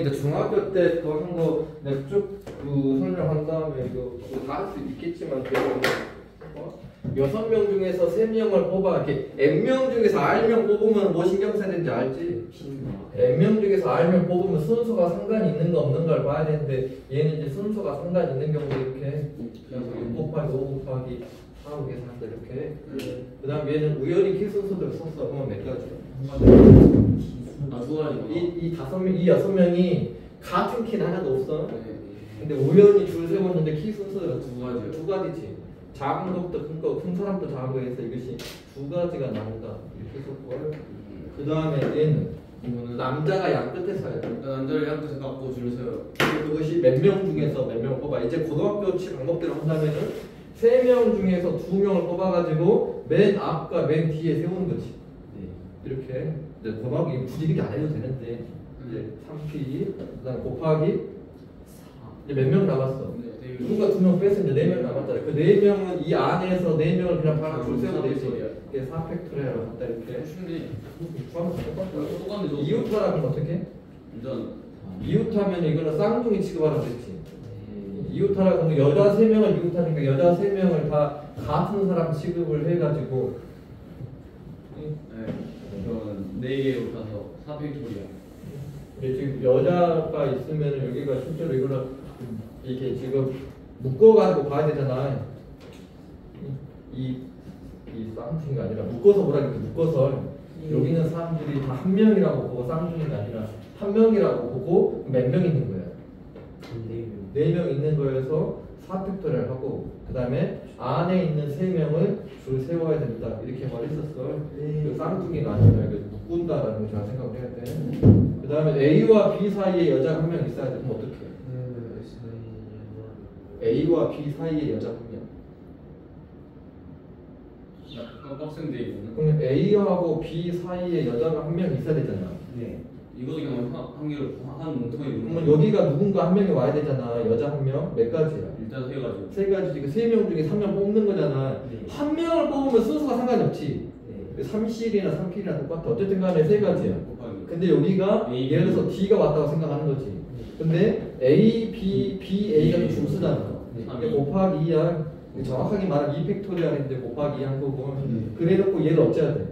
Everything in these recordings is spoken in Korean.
이제 중학교 때 그거 한 거 내가 쭉 설명한 다음에 이거 다 할 수 있겠지만 그래도 6명 중에서 3명을 뽑아 이렇게 N명 중에서 R명 뽑으면 뭐 신경 써야 되는지 알지? N명 중에서 R명 뽑으면 순서가 상관이 있는가 없는가를 봐야 되는데 얘는 이제 순서가 상관이 있는 경우도 이렇게 6 곱하기 5 곱하기 4로 계산한다 이렇게. 그 다음 얘는 우연히 키 순서대로 썼어. 그러면 몇 가지야? 두 가지. 이 5명, 이 6명이 같은 키는 하나도 없어. 근데 우연히 줄 세웠는데 키 순서가 두 가지지. 작은 것부터 큰 거, 큰 사람부터 작은 거에서 이것이 두 가지가 나온다. 이렇게 썼고. 그 다음에 얘는 남자가 양 끝에 서야 돼. 남자를 양 끝에 갖고 줄 서요. 그것이 몇 명 중에서 몇 명을 뽑아. 이제 고등학교 방법대로 한다면은 3명 중에서 2명을 뽑아가지고 맨 앞과 맨 뒤에 세우는 거지. 이렇게. 이제 고등학교 굳이 이렇게 안 해도 되는데 이제 3p 그다음 곱하기 이제 몇 명 남았어? 누군가 2명 뺐으면 이제 4명 남았잖아. 그 4명은 이 안에서 4명을 그냥 바로 줄 세우면 되지. 이게 4팩토리얼을 갖다 이렇게 똑같네. 이웃하라면 어떻게? 완전 이웃하면 이거는 쌍둥이 취급하라고 그랬지. 이웃하라고 하면 여자 3명을 이웃하니까 여자 3명을 다 같은 사람 취급을 해가지고 저는 4개로 가서 4팩토리야. 근데 지금 여자가 있으면 여기가 실제로 이거는 이렇게 지금 묶어가지고 봐야 되잖아. 이 쌍둥이가 아니라 묶어서 보라니까 묶어서 여기는 사람들이 다 한 명이라고 보고 쌍둥이가 아니라 한 명이라고 보고 몇 명 있는 거야? 4명 있는 거여서 4팩토리얼 하고 그 다음에 안에 있는 3명을 줄 세워야 된다 이렇게 말했었어. 쌍둥이가 아니라 묶은다라는 걸 잘 생각을 해야 돼. 그 다음에 A와 B 사이에 여자가 한 명 있어야 돼. 그럼 어떻게 해? A와 B 사이에 여자 한 명. 약간 빡센데 이거는. 그럼 A하고 B 사이에 여자가 한 명 있어야 되잖아. 네. 이거 그냥 한 개를 한 뭉텅이. 그러면 여기가 누군가 한 명이 와야 되잖아. 여자 한 명. 몇 가지야? 일단 3가지. 3가지. 지금 3명 중에 3명 뽑는 거잖아. 한 명을 뽑으면 순서가 상관이 없지. 3실이나 3필이나 똑같아. 어쨌든 간에 3가지야. 근데 여기가 예를 들어서 D가 왔다고 생각하는 거지. 근데 A, B, B, A가 줄 쓰잖아. 이게 곱하기 2야. 정확하게 말하면 2팩토리얼인데 곱하기 2 한 거고. 그래놓고 얘를 어째야 돼?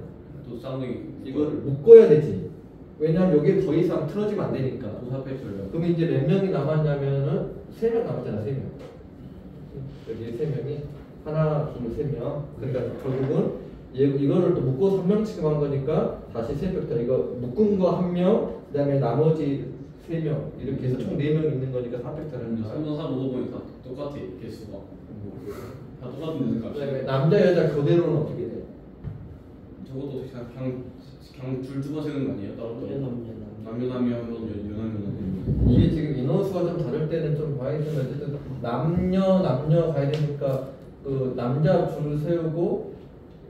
또 쌍둥이. 이걸 묶어야 되지. 왜냐면 여기에 더 이상 틀어지면 안 되니까. 또 4팩토리얼. 그러면 이제 몇 명이 남았냐면은 3명 남았잖아. 3명. 여기 3명이 하나, 둘, 3명. 그러니까 결국은 이거를 또 묶어서 1명 취급한 거니까 다시 3팩토리얼. 이거 묶은 거 1명, 그 다음에 나머지 3명 이렇게 해서 총 4명 있는 거니까 4팩토리얼. 3번 3 5 보니까 똑같아 개수가. 다 똑같은데 그 다음에 남자 여자 교대로는 어떻게 돼? 저것도 그냥 줄 두 번 세는 거 아니에요? 따로 남녀 이게 지금 인원수가 좀 다를 때는 좀 봐야 되지만 어쨌든 남녀 가야 되니까 그 남자 줄 세우고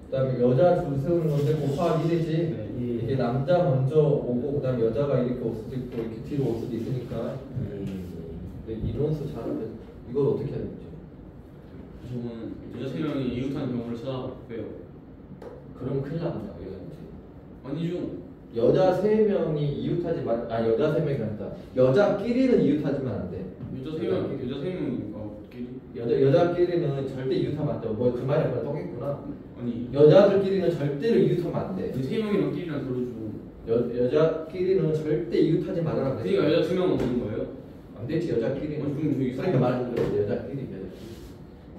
그다음에 여자 줄 세우는 건데 곱하기 1이지. 이게 남자 먼저 오고 그다음에 여자가 이렇게 올 수도 있고 이렇게 뒤로 올 수도 있으니까. 근데 인원수 잘하면 이걸 어떻게 해야 되죠? 저는 여자 3명이 이웃하는 경우를 찾아볼게요. 그럼 큰일 납니다. 아니죠. 여자 3명이 이웃하지 말, 여자 3명이 아니다. 여자끼리는 이웃하지만 안 돼. 여자 3명이니까 여자끼리는 절대 이웃하면 안 돼. 뭐 그 말이 아니라 똑겠구나. 아니 여자들끼리는 절대로 이웃하면 안 돼. 그 3명이랑 끼리랑 들어주고. 여자끼리는 절대 이웃하지 말아라. 그러니까 여자 2명 없는 거예요? 안 되지. 여자끼리는. 아니 그럼 저기 그러니까 말하는 거야.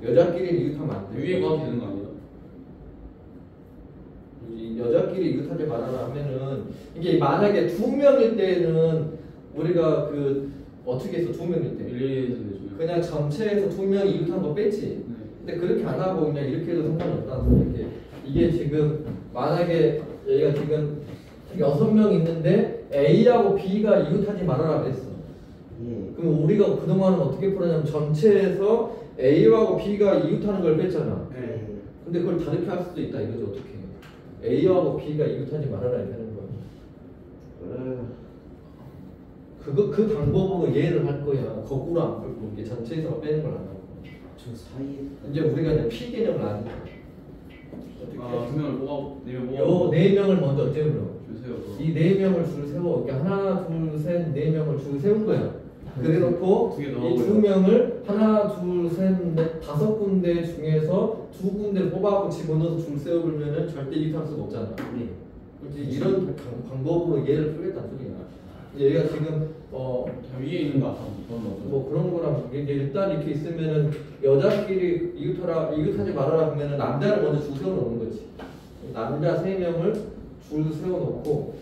여자끼리는 이웃하면 안 돼. 위에 과학이 되는 거 아니에요? 여자끼리 이웃하지 말아라 하면은 이게 만약에 2명일 때는 우리가 그 어떻게 해서 2명일 때 그냥 전체에서 2명이 이웃한 거 뺐지. 근데 그렇게 안 하고 그냥 이렇게 해도 상관이 없다는 소리. 이게 지금 만약에 얘가 지금 6명 있는데 A하고 B가 이웃하지 말아라 그랬어. 그럼 우리가 그동안은 어떻게 풀었냐면 전체에서 A하고 B가 이웃하는 걸 뺐잖아. 근데 그걸 다르게 할 수도 있다 이거죠. 어떻게 해? A하고 B가 이웃하지 말아라 이렇게 하는 거야. 그 방법으로 이해를 할 거야. 거꾸로 안 풀고 이게 전체에서 빼는 걸 안 하고. 저 사이에 이제 우리가 이제 P 개념을 아는 거야. 아 2명을 뽑아 4명 뽑아. 요 4명을 먼저 어째 그럼? 세워서 이 네 명을 줄 세워. 그러니까 하나, 둘, 셋, 네 명을 줄 세운 거야. 그래놓고 두개 이 넣어버려. 두 명을 하나, 둘, 셋, 넷, 다섯 군데 중에서 두 군데를 뽑아갖고 집어넣어서 줄 세우면은 절대 이탈할 수가 없잖아. 그렇지? 이런 방법으로 얘를 풀겠다는 소리야. 얘가 지금 자, 위에 있는 거 아까 그건 뭐죠? 뭐 그런 거랑 이게 일단 이렇게 있으면은 여자끼리 이웃하지 말아라 그러면은 남자를 먼저 줄 세워놓는 거지. 남자 세 명을 줄 세워놓고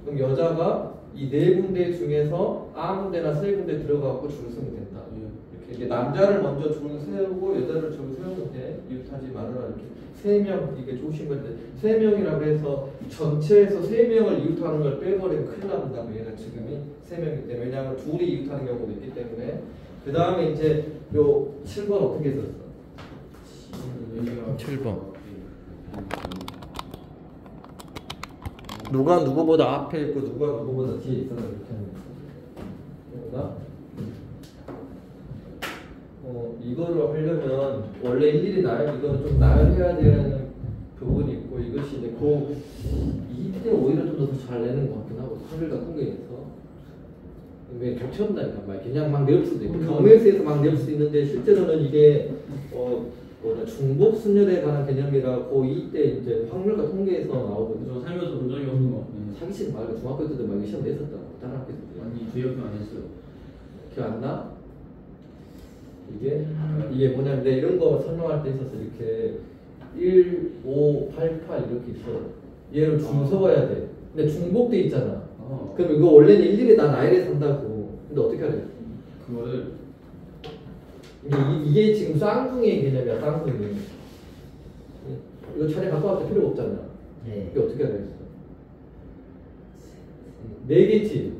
그럼 여자가 이 네 군데 중에서 아무데나 세 군데 들어가고 줄 세우면 된다. 이렇게 이제 남자를 먼저 줄 세우고 여자를 줄 세우면 돼. 이웃하지 말아라 이렇게 세 명 이게 좋으신 건데 세 명이라고 해서 전체에서 세 명을 이웃하는 걸 빼버리면 큰일 납니다. 얘가 지금이 세 명이기 때문에 왜냐하면 둘이 이웃하는 경우도 있기 때문에 그 다음에 이제 요 7번 어떻게 썼어? 7번 누가 누구보다 앞에 있고 누가 누구보다 뒤에 있어 이렇게 하는 거다. 이거를 하려면 원래 일일이 이거는 좀 나열해야 되는 부분이 있고 이것이 이제 이때 오히려 좀 더 잘 내는 것 같긴 하고 사실과 통계에서 왜 겹쳐온다니까 말 그냥 막 내올 수도 있고 경우에서 막 내올 수 있는데 실제로는 이게 중복 순열에 관한 개념이라 고2 때 이제 확률과 통계에서 나오거든요. 저 살면서 본 적이 없는 거 같아요. 사기친 말고 중학교 때도 막 시험 냈었다고 다른 학교에서. 아니 기억이 안 했어요. 기억 안 나? 이게 뭐냐면 내가 이런 거 설명할 때 있어서 이렇게 1, 5, 8, 8 이렇게 있어. 얘를 줄 서워야 돼. 근데 중복돼 있잖아. 그럼 이거 원래는 일일이 다 나열해서 한다고. 근데 어떻게 하래? 그거를 이게 지금 쌍둥이의 개념이야. 쌍둥이. 이거 차례 바꿔갈 필요가 없잖아. 이게 어떻게 하래? 네 개지.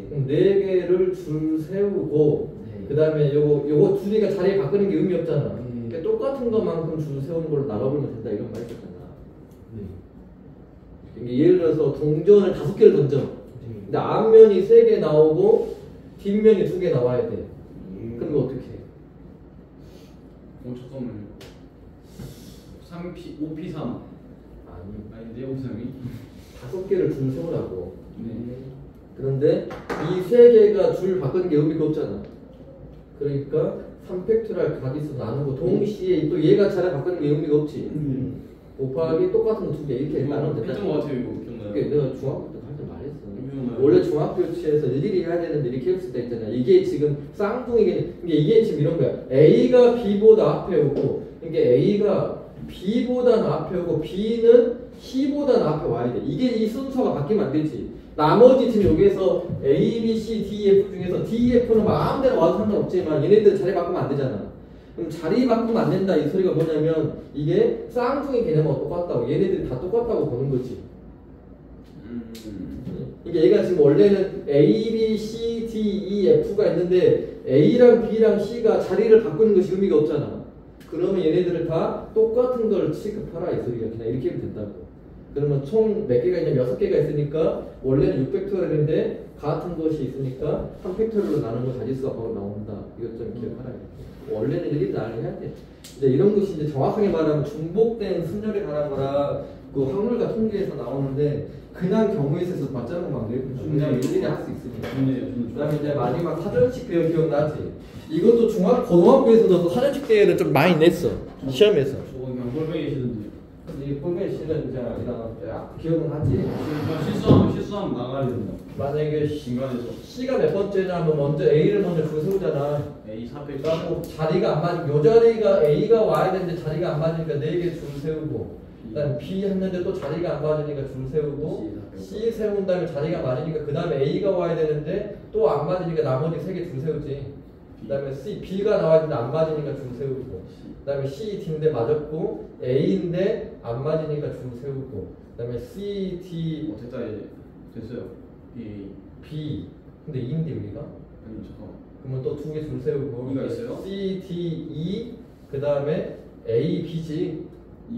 그럼 네 개를 줄 세우고 그 다음에 요거 두 개가 자리 바꾸는 게 의미 없잖아. 그러니까 똑같은 것만큼 줄 세우는 걸로 나눠보면 된다 이런 말 있었잖아. 그러니까 예를 들어서 동전을 5개를 던져. 근데 앞면이 3개 나오고 뒷면이 2개 나와야 돼. 그럼 어떻게 해? 잠깐만요. 3P, 5P3 아닌데 5P3이? 5개를 줄 세우라고. 그런데 이 3개가 줄 바꾸는 게 의미가 없잖아. 그러니까 3팩토리얼 가지수 나누고 동시에 또 얘가 자리 바꾸는 게 의미가 없지. 곱하기 똑같은 거 2개 이렇게 나누면 된다. 했던 거 같아요 이거 기억나요? 그게 내가 중학교 때 할 때 말했어. 기억나요? 원래 중학교치에서 일일이 해야 되는데 이렇게 했을 때 있잖아. 이게 지금 쌍둥이 개념. 이게 지금 이런 거야. A가 B보다 앞에 오고, 이게 A가 B보다 앞에 오고, B는 C보다 앞에 와야 돼. 이게 이 순서가 바뀌면 안 되지. 나머지 지금 여기에서 A, B, C, D, F 중에서 D, F는 마음대로 와도 상관없지만 얘네들 자리 바꾸면 안 되잖아. 그럼 자리 바꾸면 안 된다 이 소리가 뭐냐면 이게 쌍둥이 개념하고 똑같다고 얘네들이 다 똑같다고 보는 거지. 이게 얘가 지금 원래는 A, B, C, D, E, F가 있는데 A랑 B랑 C가 자리를 바꾸는 것이 의미가 없잖아. 그러면 얘네들을 다 똑같은 걸 취급하라 이 소리가 그냥 이렇게 하면 된다고. 그러면 총 몇 개가 있냐면 6개가 있으니까 원래는 6팩토리얼인데 같은 것이 있으니까 3팩토리얼로 나누면 가지수가 바로 나온다. 이것 좀 기억하라. 원래는 일일이 나열해야 돼. 근데 이런 것이 이제 정확하게 말하면 중복된 순열에 관한 거라 그 확률과 통계에서 나오는데 그냥 경우에 있어서 맞자는 거 아니에요? 그냥 일일이 할 수 있으니까. 그 다음에 이제 마지막 사전식 대회 기억나지? 이것도 고등학교에서도 사전식 대회를 좀 많이 냈어. 시험에서. 저거 그냥 꼴뱅이 시던데. 이 꼴뱅이 씨는 이제 기억은 하지. 실수하면 나가야 된다. 만약에 중간에서 C가 몇 번째냐면 먼저 A를 먼저 줄 세우잖아. A 4팩 그래갖고 자리가 안 맞으면 요 자리가 A가 와야 되는데 자리가 안 맞으니까 4개 줄 세우고 그다음 B 했는데 또 자리가 안 맞으니까 줄 세우고 C 세운 다음에 자리가 맞으니까 그 다음에 A가 와야 되는데 또 안 맞으니까 나머지 3개 줄 세우지. 그 다음에 B가 나와야 되는데 안 맞으니까 줄 세우고 그 다음에 C, D인데 맞았고 A인데 안 맞으니까 줄 세우고 그 다음에 C, D 됐다 이제 됐어요. B 근데 2인데 여기가? 아니 잠깐만. 그러면 또 2개 줄 세우고 E가 있어요? C, D, E 그 다음에 A, B지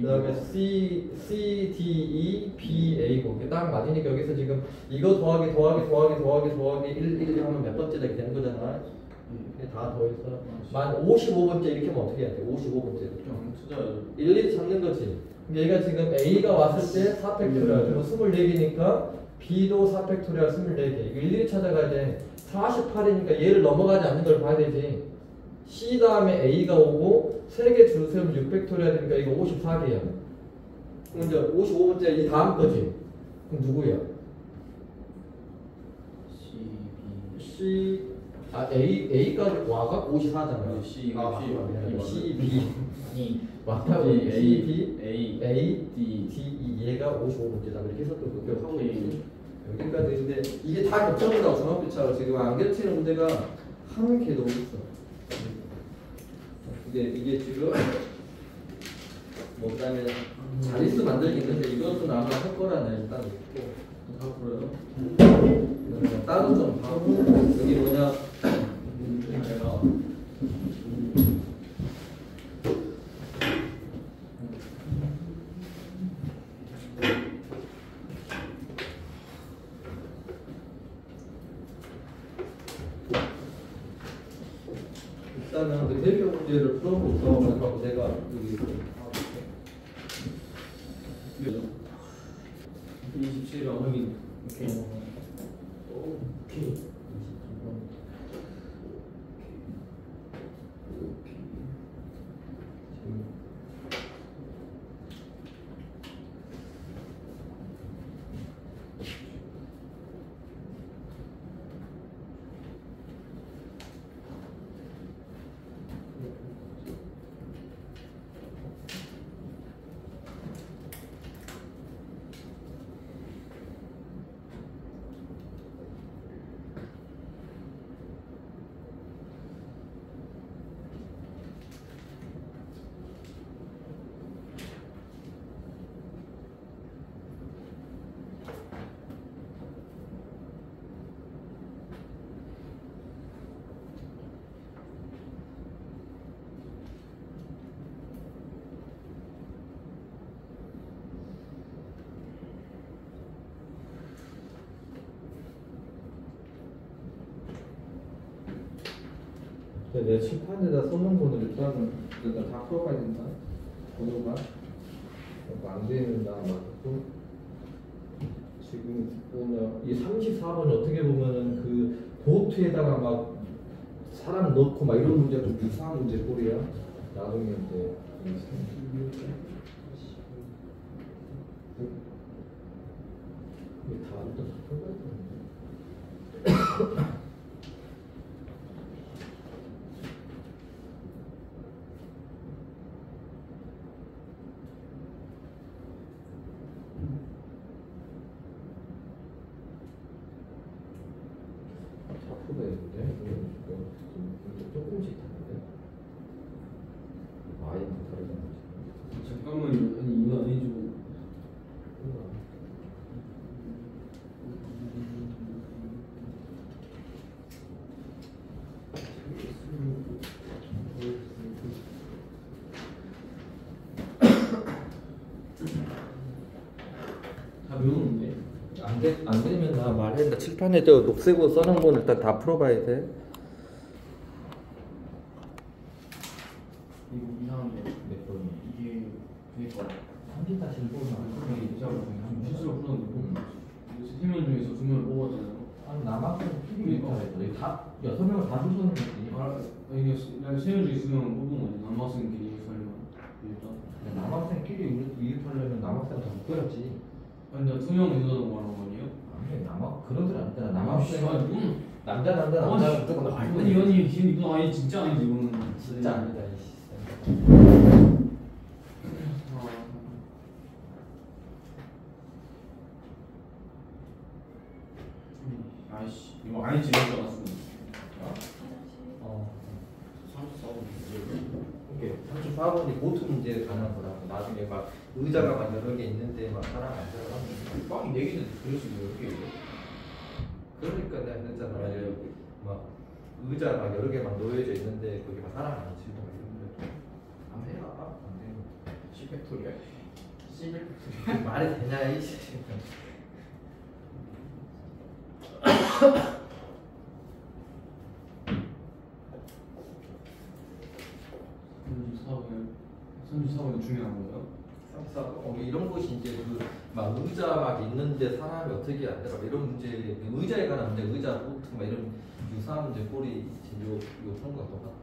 그 다음에 C, D, E, B, A고 이게 딱 맞으니까 여기서 지금 이거 더하기 1, 1 하면 몇 번째다 이렇게 되는 거잖아. 다 더해서 만 55번째 이렇게 하면 어떻게 해야 돼? 55번째 그냥 투자 일일이 찾는 거지. 얘가 지금 A가 왔을 때 4팩토리얼 그리고 24개니까 B도 4팩토리얼 24개. 일일이 찾아가야 돼. 48이니까 얘를 넘어가지 않는 걸 봐야 되지. C 다음에 A가 오고 3개 줄 세우면 6팩토리얼 되니까 이거 54개야. 그럼 이제 55번째 이 다음 거지. 그럼 누구야? C A까지 와가 54잖아. C C B E 맞다고. D, C B A A D D E 얘가 55번째다. 이렇게 해서 또 그렇게 하고 있지. 여기까지인데 이게 다 겹쳐진다고 중학교차로 지금 안 겹치는 문제가 한 개도 없어. 이게 지금 뭐 그다음에 자릿수 만들기 있는데 이것도 아마 할 거라는 일단 있고 다 풀어요. 따로 좀 하고 여기 뭐냐 제가 일단은 그 대표 문제를 풀어보고 가지고 내가 여기 27번 확인. 오케이. 오케이. '내 칠판에다 써놓은 거는 일단은 다 풀어가야 된다. 번호가 안 되는 나 맞고 지금 보면 이 34번 어떻게 보면은 그 보트에다가 막 사람 넣고 막 이런 문제가 좀 유사한 문제 꼴이야. 나중에 이제 이게 다 일단 풀어가야 되는데. 조금씩 다른데 많이 다르잖아. 잠깐만요. 아니 이거 아니죠. 다 외우는데. 안 되면 나 말했는데 칠판에 저 녹색으로 써놓은 건 일단 다 풀어봐야 돼. 이거 이상한데. 몇 번이? 이게 그니까 30-1번은 이게 한 실수로 풀었는데 세 명 중에서 2명을 뽑았잖아요. 아니 남학생 필요 있다 했더니 다 6명을 다 주소는 거지. 이게 세명 중에 2명은 뽑은 거지. 남학생끼리 설마 일단. 남학생끼리 이입하려면 남학생 다 묶어야지. 아니 내가 2명 이거는 말하는 거 아니에요? 아니 그런 소리 아니잖아. 남학생 남자 무조건 아니 이거 아니 진짜 아니지 이거는. 진짜 아니다. 아이씨 이거 아니지 줄 알았어. 34번이 보트 문제에 관한 거라고. 나중에 막 의자가 막 여러 개 있는데 막 사람 안 들어가면 빵이 4개는 그럴 수 있는 게 그러니까 내가 그랬잖아. 막 의자 막 여러 개 막 놓여져 있는데 거기 막 사람 안 치고 막 이런 거 한번 해봐. 안 되면 10팩토리야. 11 말이 되냐 이 삼십사번은 중요한 거예요? 이런 것이 이제 막 의자 막 있는데 사람이 어떻게 안 되나 이런 문제, 의자에 관한 문제, 의자 보트 막 이런 유사한 문제 꼬리 요 그런 거 똑같다.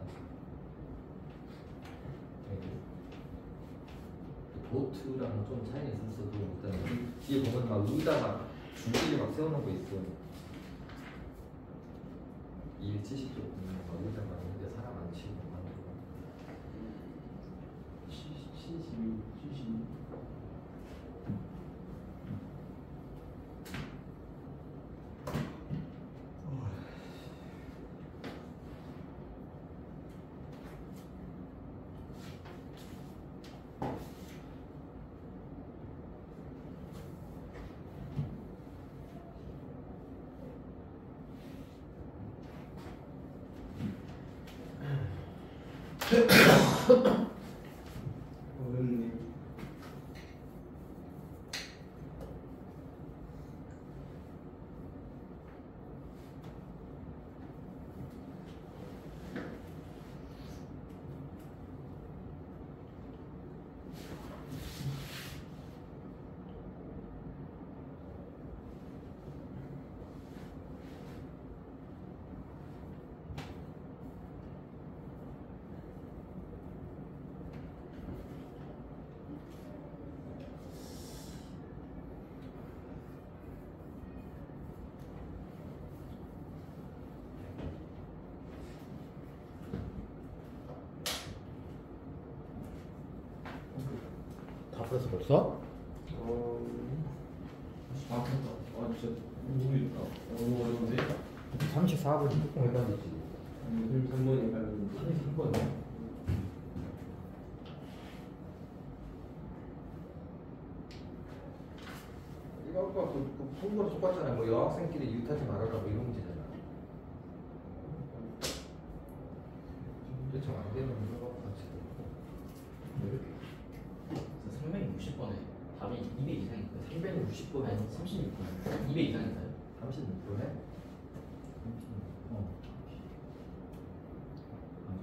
보트랑 좀 차이가 있었어도 일단 뒤에 보면 막 의자 막 줄줄이 막 세워놓은 거 있어. 270쪽 보면 막 의자 막 있는데 사람 안 치고 막 70. 어렵네. 다 풀었어 벌써? 아, 됐다. 아, 진짜 너무 좋다. 너무 어려운데? 34분 조금 해봤지. 3번이 깔렸는데. 33번. 이거 아까 그 풍부랑 똑같잖아. 뭐 여학생끼리 이웃하지 말아라 뭐 이런 문제잖아. 요청 안 되는 거 같이. 왜 이렇게? 360번에 답이 200 이상인가요? 360번 아니 36번 200 이상인가요? 36분에? 안 돼.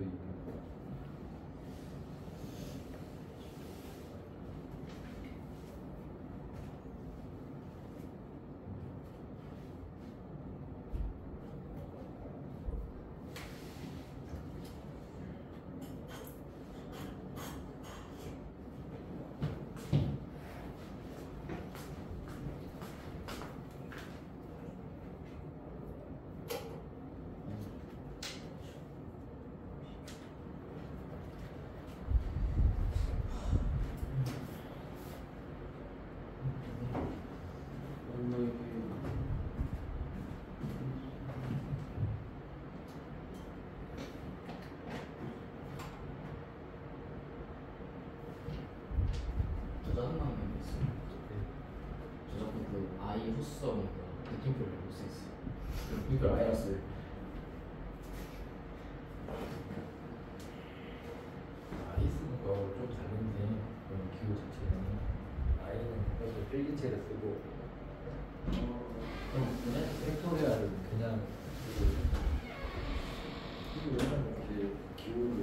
저작만 있어요. 저작권 그 아이 후성 느낌표를 볼 수 있어요. 이걸 아예 왔어요. 아이스는 좀 다른데 그런 기호 자체는 아이는 그래서 필기체를 쓰고 그냥 팩토리얼은 그냥 쓰고 이렇게 기호를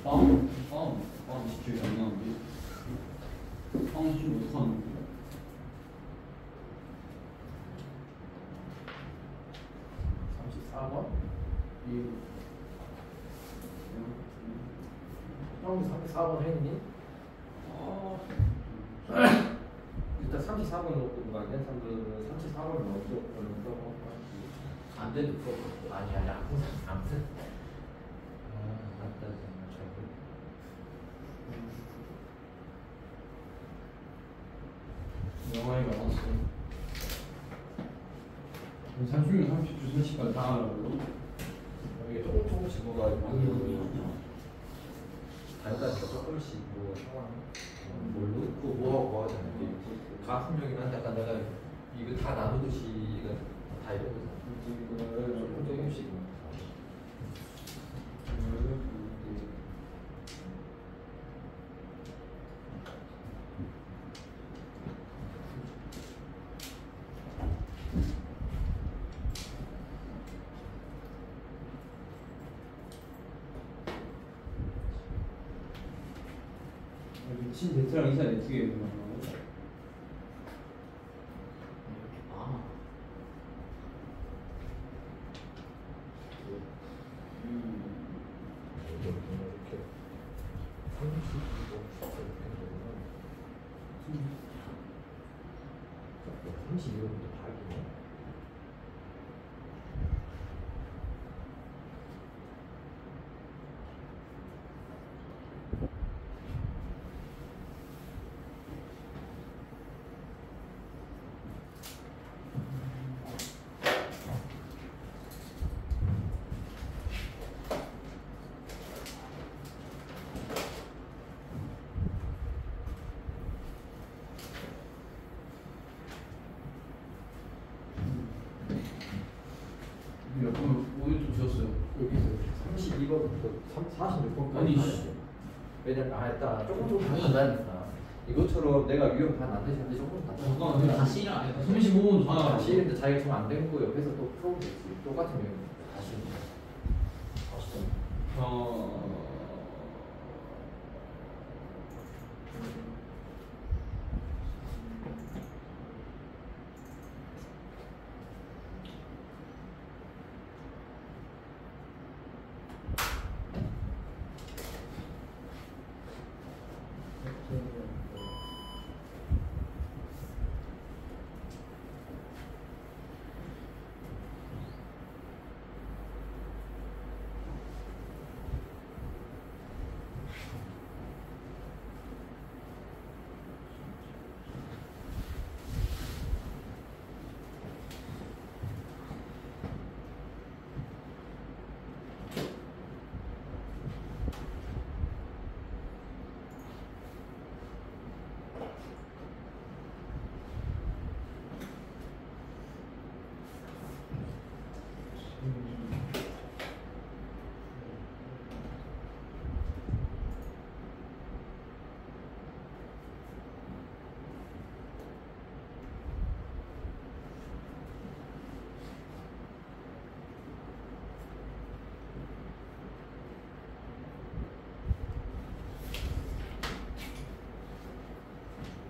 빵 기억이 안 나는데. 빵 지금 못하는데. 형 34번 했니? 일단 34번 놓고 가게 34번 넣고 안 돼도 그거 아니 항상 아무튼 맞다 정말 잘 영화에 나왔어. 30명 30주 30까지 다 하라고. 이게 조금씩 뭐가 다르다니까 조금씩 뭐 상황 뭘 넣고 뭐 하잖아. 가슴력이 난데 아까 내가 이거 다 나누듯이 이거 다 이런 거잖아. 조금씩 친 베트랑 이사 내 두개 있는 거. 아. 이렇게 32번부터 다르구나. 몇 번, 오늘 좀 지웠어요. 여기서 32번부터 46번까지. 아니, 왜냐면 일단 조금 다르니까 이것처럼 내가 유형 다 만드셨는데 조금 다 잠깐만, 다시 일은 안 해. 35분 다 나가. 다시 이랬는데 자기가 좀 안 된 거 옆에서 또 풀어보면 되지. 똑같은 유형 다시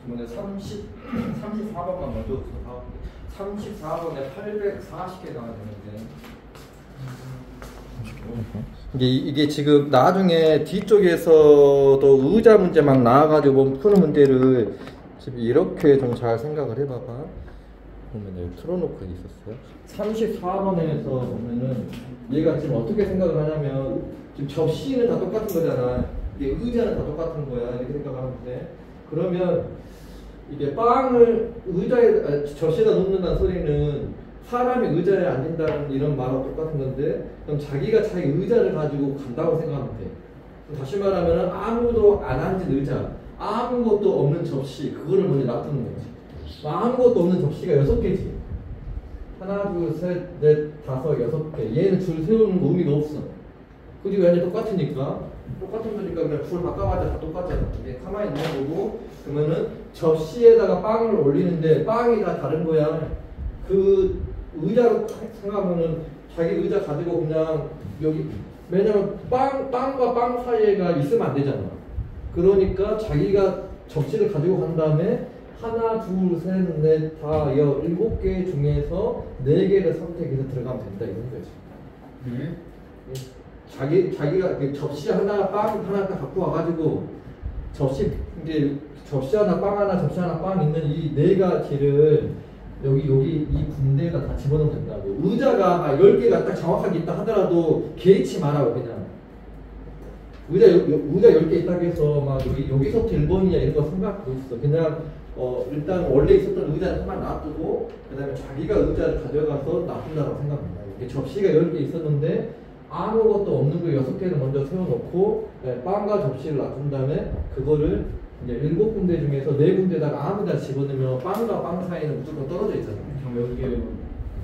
이번에 34번만 먼저 34번에 840개 나와야 되는데 이게 지금 나중에 뒤쪽에서도 의자 문제 막 나와가지고 푸는 문제를 지금 이렇게 좀 잘 생각을 해봐봐. 보면 여기 틀어놓고 있었어요. 34번에서 보면은 얘가 지금 어떻게 생각을 하냐면 지금 접시는 다 똑같은 거잖아. 이게 의자는 다 똑같은 거야. 이렇게 생각하는데 그러면 이게 빵을 의자에 접시에다 놓는다는 소리는 사람이 의자에 앉는다는 이런 말하고 똑같은 건데 그럼 자기가 자기 의자를 가지고 간다고 생각하면 돼. 다시 말하면 아무도 안 앉은 의자, 아무것도 없는 접시 그거를 먼저 놔두는 거지. 아무것도 없는 접시가 6개지. 하나, 둘, 셋, 넷, 다섯, 6개. 얘는 줄 세우는 거 의미가 없어. 그지? 완전 똑같으니까. 똑같은 거니까 그냥 줄 바꿔봤자 다 똑같잖아. 근데 가만히 있는 거고 그러면은 접시에다가 빵을 올리는데 빵이 다 다른 거야. 그 의자로 생각하면은 자기 의자 가지고 그냥 여기 왜냐면 빵과 빵 사이에가 있으면 안 되잖아. 그러니까 자기가 접시를 가지고 간 다음에 하나, 둘, 셋, 넷, 다, 7개 중에서 4개를 선택해서 들어가면 된다 이런 거지. 자기가 접시 하나, 빵 하나 갖고 와가지고 접시 하나, 빵 하나, 접시 하나, 빵 있는 이 4가지를 여기 이 군데에다 다 집어넣으면 된다고. 의자가 10개가 딱 정확하게 있다 하더라도 개의치 말라고 그냥. 의자 10개 있다고 해서 막 여기서부터 1번이냐 이런 거 생각하고 있어. 그냥 일단 원래 있었던 의자는 하나 놔두고 그 다음에 자기가 의자를 가져가서 놔둔다고 생각합니다. 이게 접시가 10개 있었는데 아무것도 없는 거 6개를 먼저 세워놓고 빵과 접시를 놔둔 다음에 그거를 이제 7군데 중에서 4군데다가 아무 데나 집어넣으면 빵과 빵 사이는 무조건 떨어져 있잖아요.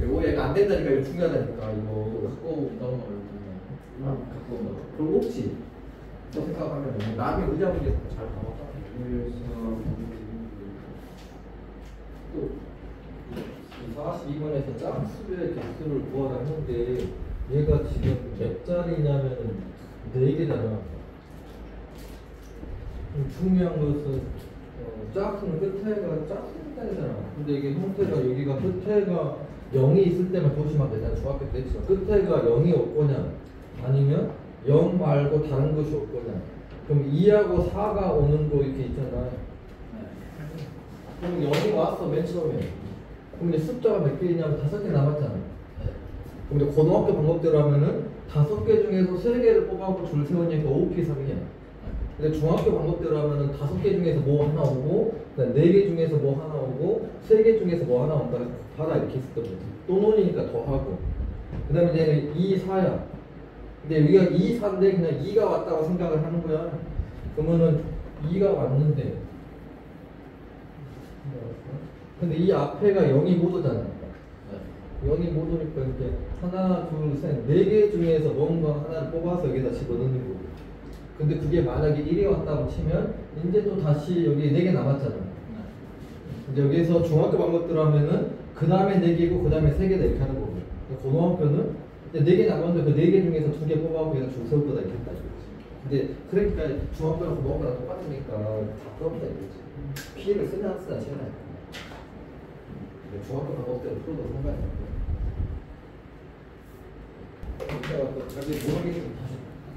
이거 얘가 안 된다니까. 이거 중요하다니까. 이거 갖고 온다고 말했는데 갖고 온다. 그럼 없지. 또 생각하면 남의 의자 문제 잘 봐봤다. 또 42번에서 짝수의 개수를 구하라 했는데 얘가 지금 몇 자리냐면 4개잖아. 중요한 것은 짝수는 끝에가 짝수니까잖아. 근데 이게 형태가 여기가 끝에가 0이 있을 때만 조심하면 되잖아. 중학교 때 했지만 끝에가 0이 없거냐 아니면 0 말고 다른 것이 없거냐. 그럼 2하고 4가 오는 거 이렇게 있잖아. 그럼 0이 왔어 맨 처음에. 그럼 이제 숫자가 몇 개 있냐면 5개 남았잖아. 그럼 이제 고등학교 방법대로 하면은 5개 중에서 3개를 뽑아갖고 줄 세우니까 5P 3이야. 근데 중학교 방법대로 하면은 5개 중에서 뭐 하나 오고, 그다음 4개 중에서 뭐 하나 오고, 3개 중에서 뭐 하나 온다. 받아 이렇게 했었던 거지. 또 논이니까 더 하고. 그다음에 이제 2, 4야. 근데 여기가 2, 4인데 그냥 2가 왔다고 생각을 하는 거야. 그러면은 2가 왔는데. 근데 이 앞에가 0이 못 오잖아. 0이 못 오니까 이제 하나, 둘, 셋, 4개 중에서 뭔가 하나를 뽑아서 여기다 집어넣는 거고. 근데 그게 만약에 1이 왔다고 치면 이제 또 다시 여기 4개 남았잖아. 이제 여기서 중학교 방법대로 하면은 그 다음에 4개고 그 다음에 3개다 이렇게 하는 거고. 고등학교는 이제 4개 남았는데 그 4개 중에서 2개 뽑아갖고 여기다 줄 세울 거다 이렇게 했다 이거지. 근데 그러니까 중학교랑 고등학교랑 똑같으니까 다 풀어보자 이거지. P를 쓰냐 안 쓰냐 제가 중학교 방법대로 풀어도 상관이 없고. 그러니까 또 자기 모르겠으면 다시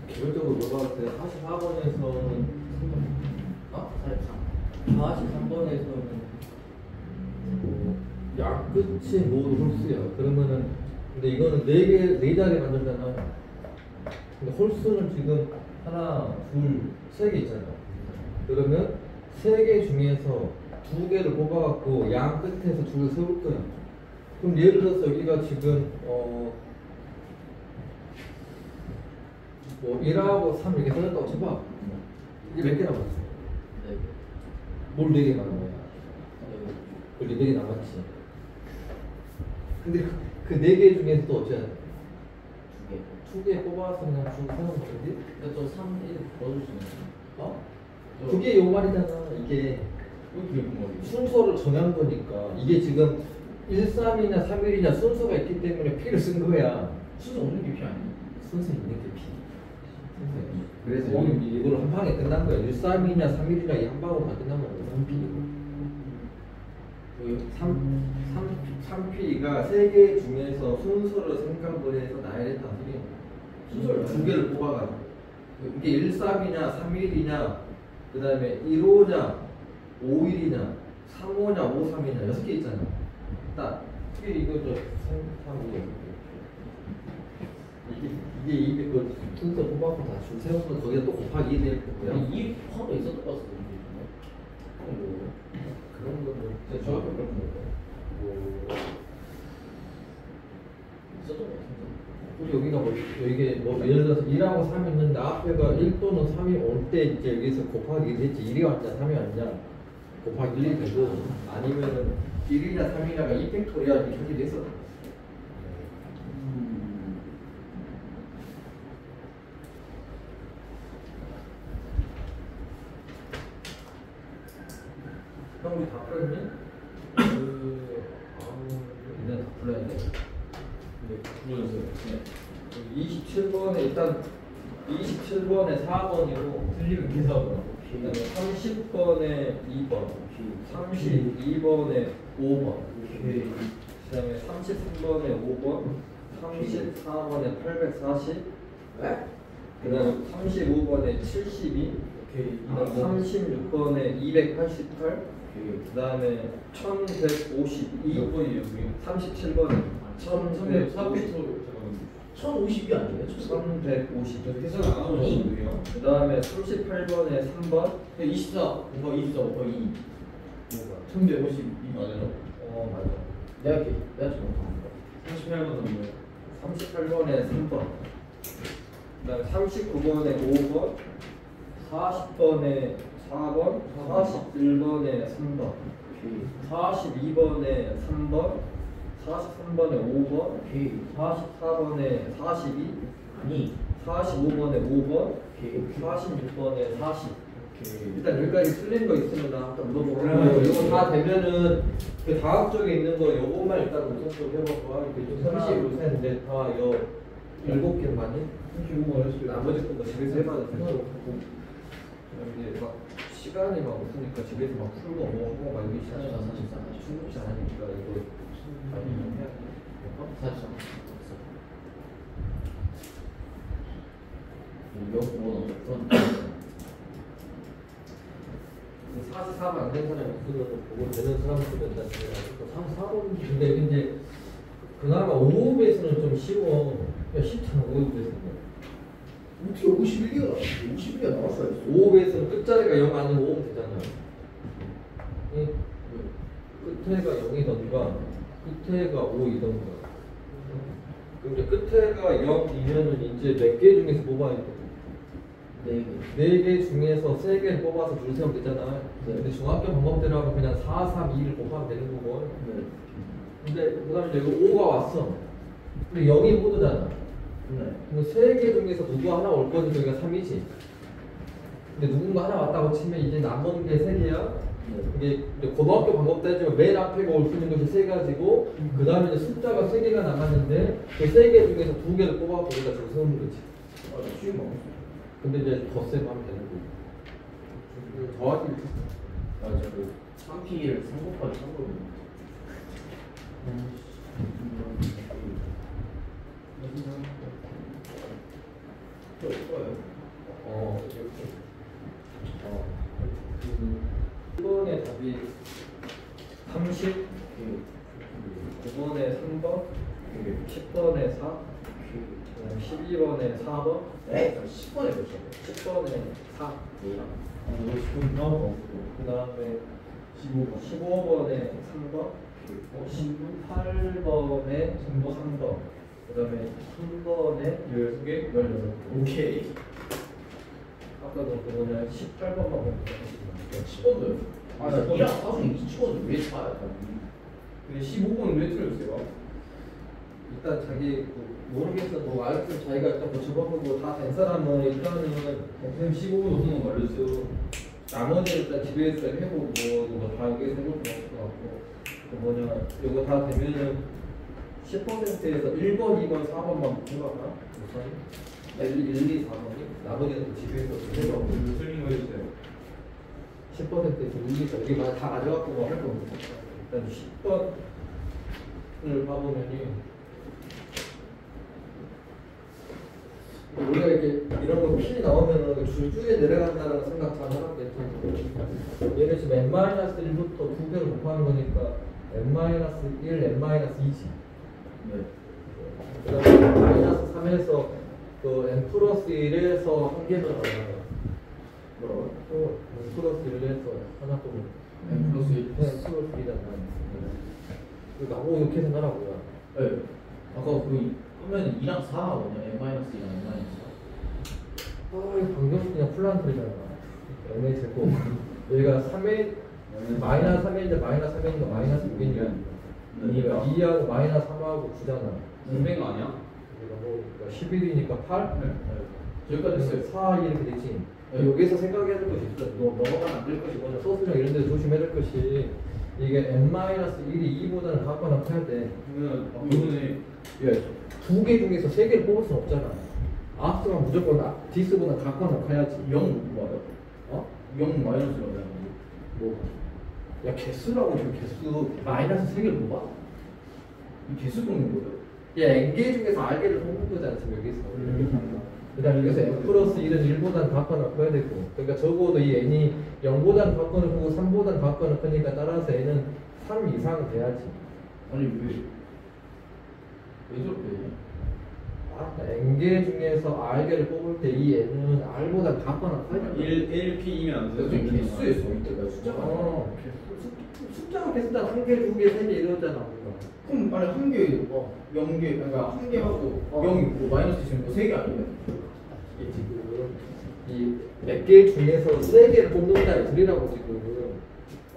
개별적으로 물어봤을 때 44번에서는 43번에서는 양 끝이 모두 홀수야. 그러면은 근데 이거는 4자리 만들잖아. 근데 홀수는 지금 하나, 둘, 3개 있잖아. 그러면 3개 중에서 2개를 뽑아갖고 양 끝에서 줄을 세울 거야. 그럼 예를 들어서 여기가 지금 뭐 1하고 3 이렇게 써졌다고 쳐봐. 이게 몇 개 남았어? 뭘 4개 남은 거야? 여기 4개 남았지. 근데 그 4개 중에서 또 어쩌야 돼? 2개 뽑아서 그냥 줄 세우는 거지? 근데 또 3, 1 넣어줄 수 있는 그게 요 말이잖아. 이게 순서를 정한 거니까. 이게 지금 1, 3이냐 3, 1이냐 순서가 있기 때문에 P를 쓴 거야. 순서 없는 게 P 아니야? 순서 있는 게 P. 그래서 이걸 한 방에 끝난 거야. 1, 3이냐 3일이냐 이 한 방으로 다 끝난 거야. 3P가 3개 중에서 순서를 생각을 해서 나야 된다. 순서를 2개를 뽑아가지고 이게 1, 3이냐 3일이냐 그 다음에 1, 5냐 5일이냐 3, 5냐 5, 3이냐 6개 있잖아. 딱 이거 저 3, 5 이게 그 순서 뽑아서 다 줄 세우면 거기다 또 곱하기 2 될 거야. 이 화가 있었던 것 같은데. 그런 거는 진짜 중학교 그런 거. 있었던 것 같은데. 그리고 여기가 뭐 이게 뭐 예를 들어서 1하고 3이 있는데 앞에가 1 또는 3이 올 때 이제 여기서 곱하기 1 했지. 1이 왔냐 3이 왔냐 곱하기 1이 되고 아니면은 1이냐 3이냐가 2팩토리얼 이렇게 표기돼서. 형 우리 다 풀었니? 일단 다 풀어야 돼. 근데 불러주세요. 네. 27번에 일단 27번에 4번이고 틀리면 기사하더라고. 그다음에 30번에 2번, 32번에 5번, 그다음에 33번에 5번, 34번에 840, 그다음에 35번에 72, 그다음 36번에 288, 그다음에 1152, 몇 번이에요, 그게? 37번에 1050이 아니에요? 1150. 계산 안 하고 적었는데요? 그 다음에 38번에 3번 24, 뭔가 24, 뭔가 2. 1152 맞아요. 맞아. 내가 지금 못하는 거. 38번 넘어요. 38번에 3번 그 다음에 39번에 5번 40번에 4번 41번에 3번 42번에 3번 43번에 5번 44번에 42 아니 45번에 5번 46번에 40 일단 여기까지 틀린 거 있으면 나한테 물어보고 이거 다 되면은 그 다음 쪽에 있는 거 요것만 일단 우선적으로 해봐봐. 이렇게 30, 셋, 다여 7개 맞니? 35번 했어요. 나머지 거 집에서 해봐도 되고 이제 막 시간이 막 없으니까 집에서 막 풀고 뭐 하고 막 이러기 시작하면 44, 충분치 않으니까 이거 많이 해야 돼. 44. 뭐 그런 44만 안 된 사람이 없으면 보고 되는 사람들은 일단 34번 근데 이제 그나마 5배에서는 좀 쉬워. 야 쉽잖아 5배에서는. 어떻게 51개가 나왔어? 51개가 나왔어야 했어. 5배에서는 끝자리가 0 아니면 5면 되잖아. 이 끝에가 0이던가 끝에가 5이던가. 근데 끝에가 0이면은 이제 몇 개 중에서 뽑아야 돼? 4개 중에서 3개를 뽑아서 줄 세우면 되잖아. 네. 근데 중학교 방법대로 하면 그냥 4, 3, 2를 곱하면 되는 거고. 네. 근데 그 다음에 여기 5가 왔어. 근데 0이 모두잖아. 네. 그럼 3개 중에서 누구 하나 올 거지, 여기가 3이지. 근데 누군가 하나 왔다고 치면 이제 남은 게 3개야. 이게 고등학교 방법 따지면 맨 앞에가 올 수 있는 것이 3가지고 그 다음에 이제 숫자가 3개가 남았는데 그 3개 중에서 2개를 뽑아서 우리가 줄 세우는 거지. 쉬운 거 없어. 근데 이제 덧셈 하면 되는 거고. 더하기 맞아. 그 3P를 3 곱하기 3으로 이렇게. 1번의 답이 30, 9번에 3번, 10번에 4, 그다음 12번에 4번, 에? 10번에 몇 점? 10번에 4, 너 10번 나오고. 그 다음에 15번. 15번에 3번, 18번에 3번, 그 다음에 3번에 12개, 16개. 오케이. 아까도 그거는 18번만 보면 10번도. 아, 나 2랑 4 중에 2치고는 왜 차야? 근데 15번은 왜 틀렸어요? 일단 자기 모르겠어 뭐 알겠으면 자기가 일단 뭐 접어보고 다 된 사람은 일단은 선생님 15번 없는 거 알려주세요. 나머지는 일단 집에서 해보고 이거 다 여기서 해볼 거 없을 것 같고 그 뭐냐 이거 다 되면은 10%에서 1번, 2번, 4번만 해봐라 우선 1, 2, 4번이 나머지는 또 집에서 해보고 틀린 거 해주세요. 10%에서 1, 2, 4 여기 다 가져갖고 뭐 할 거 없어 일단 10번을 봐보면이 우리가 이렇게 이런 거 P 나오면은 줄줄이 내려간다는 생각 잘 하면 괜찮고 얘를 지금 n-1부터 2개를 곱하는 거니까 n-1, n-2지 네. 그 다음에 -3에서 그 n 플러스 1에서 한 개를 나와요 뭐라고요? 또 n 플러스 1에서 하나 또 n 플러스 1. n 플러스 1이잖아 그러니까 하고 이렇게 생각하고요 네. 아까 그 하면 2랑 4 뭐냐? n-2랑 n-4. 아 이거 방금 그냥 플란트잖아 n의 제곱 여기가 3의 마이너스 3인데 마이너스 3인가 마이너스 6인가 그러니까 2하고 마이너스 3하고 9잖아 200 아니야? 그러니까 11이니까 8? 여기까지 됐어요. 4 이렇게 되지 여기서 생각해야 될 것이 있어 넘어가면 안 될 것이 뭐냐 소수령 이런 데 조심해야 될 것이 이게 n-1이 2보다는 같거나 커야 돼 그러면 이번에 두 개 중에서 세 개를 뽑을 순 없잖아 앞서만 무조건 디스보다 같거나 커야지 0 뭐야? 어? 0 마이너스라고 뭐? 야 개수라고 지금 개수 마이너스 3개를 뽑아? 이 개수 뽑는 거예요? 야 n개 중에서 r개를 뽑는 거잖아 지금 여기서 그 다음에 여기서 n 플러스 1은 1보단 같거나 커야 되고 그러니까 적어도 이 n이 0보단 같거나 크고 3보단 같거나 크니까 따라서 n은 3 이상 돼야지 아니 왜? 왜 저렇게 n개 중에서 r개를 뽑을 때 이 n은 r보다 같거나 커야 돼 1P이면 안 내가 돼요. 좀 개수에 써 있다가 숫자가 어, 숫자가 개수다 한 개, 두 개, 세 개 이러잖아. 그럼 아니 한 개, 0개, 그러니까 한 개 하고 0 있고 마이너스 있으면 3개 아니에요? 이게 지금 이 몇 개 중에서 세 개를 뽑는다 이 소리라고 지금.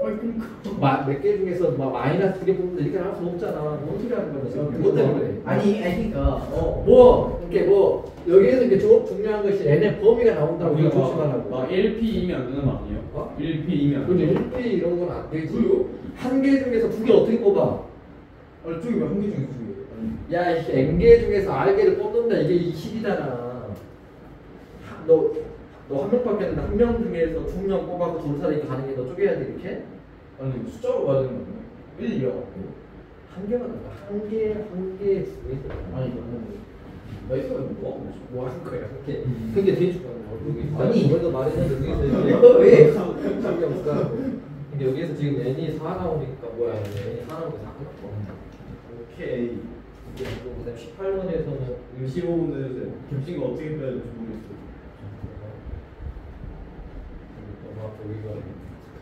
아니 그러니까 몇 개 중에서 막 마이너스 두 개 뽑는다 이렇게 할 수 없잖아. 뭔 소리 하는 거야 지금? 그것 때문에 그래. 아니 그러니까 뭐 이렇게 뭐 여기에서 이게 중요한 것이 n의 범위가 나온다고 우리가 조심하라고. 막 1P이면 안 되는 거 아니에요? 어? 1P이면 안 근데 돼요. 1P 이런 건 안 되지. 한 개 중에서 두 개 어떻게 뽑아? 아니 저기 왜 한 개 중에 2개? 야, 이 n개 중에서 r개를 뽑는다. 이게 20이잖아. 너 너 한 명밖에 안 돼. 한 명 중에서 두 명 뽑아서 둘 사람이 가는 게 너 쪼개야 돼 이렇게? 아니 숫자로 가야 되는 거야 1, 2요 한 개만 더. 한 개, 두 개. 아니 너무 나이스가 뭐 하는 거야? 그게 되게 중요한 거야. 아니. 이번에도 말했는데 여기서 이거 왜? 신경 쓰라고. 근데 여기에서 지금 n이 4 나오니까 뭐야? n이 4 나오고 4 나와. 오케이 이게 또 그다음 18번에서는 15분에 김치가 어떻게 빼야 될지 모르겠어 막 여기가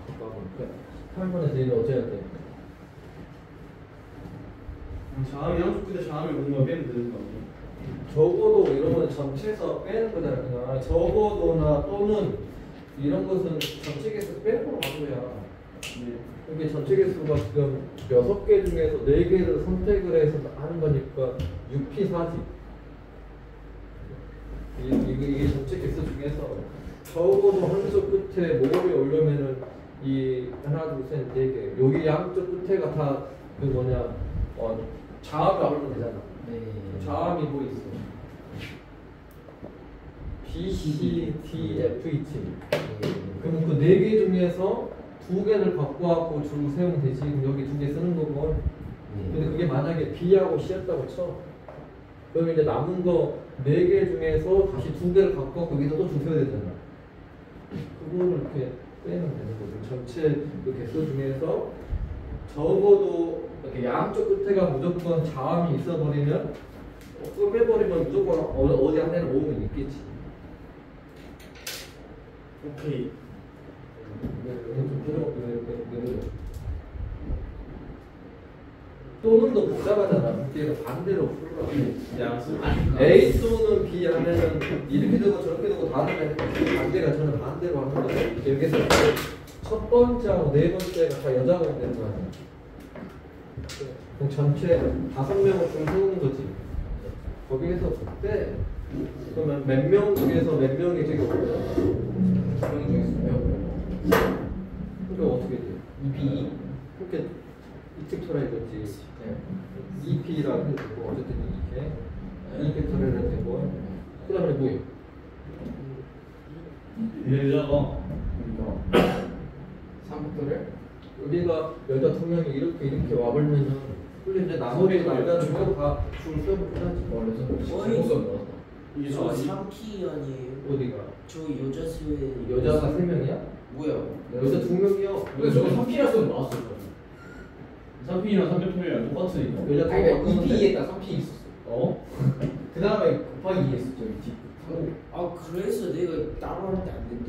가까우니까 18번에서 얘는 어째야 돼? 자음이 한쪽 끝에 자음이 오는 거 빼면 되는 거 아니에요? 적어도 이러면 전체에서 빼는 거잖아. 그냥 적어도나 또는 이런 것은 전체 개수 빼는 거로 가져야. 이게 전체 개수가 지금 6개 중에서 4개를 선택을 해서 하는 거니까 6P 4지. 이게 전체 개수 중에서 적어도 한 줄 끝에 모음이 오려면은 이 하나 둘 셋 4개 여기 양쪽 끝에가 다 그 뭐냐 자음이 오르면 되잖아. 네. 자음이 뭐 있어? B, C, D, F 있지. 그럼 그 4개 중에서 2개를 갖고 왔고 줄 세우면 되지. 그럼 여기 2개 쓰는 거고. 근데 그게 만약에 B하고 C였다고 쳐. 그럼 이제 남은 거 4개 중에서 다시 2개를 갖고 왔고 여기서 또 줄 세워야 되잖아. 그거를 이렇게 빼면 되는 거죠. 전체 그 개수 중에서 적어도 이렇게 양쪽 끝에가 무조건 자음이 있어버리면 그걸 빼버리면 무조건 어디 한 대는 모음이 있겠지. 오케이 좀 필요 또는 더 복잡하잖아. 그래서 반대로 풀어. 양수 A 또는 B 하면은 이렇게 되고 저렇게 되고 다르면 반대가 저는 반대로 하는 거죠. 여기서 첫 번째하고 네 번째가 다 여자가 되는 거 아니야. 그럼 전체 5명을 좀 세우는 거지. 거기에서 그때 그러면 몇 명 중에서 몇 명이 저기 오거든? 명 중에서 그럼 어떻게 돼? 2P 그렇게 이택토라 이거지. EP라 해도 되고 어쨌든 이렇게 이택토라 해도 되고 그 다음에 뭐예요? 여자가 3팩토리얼? 우리가 여자 두 명이 이렇게 와버리면은 근데 이제 나머지 남자 두 명 다줄 서고 끝나지. 거의 이게 저 아니 3P 아니에요? 어디가? 저 여자 수에 여자가 3명이야? 뭐야? 여자 2명이요. 근데 저거 3P라서 나왔어요 3P랑 300P랑 똑같으니까 여자 아니 두 그러니까 명. 2P에다 3P 있었어 어? 그 다음에 곱하기 2 했었죠 아 그래서 내가 따로 할 때 안 돼 또.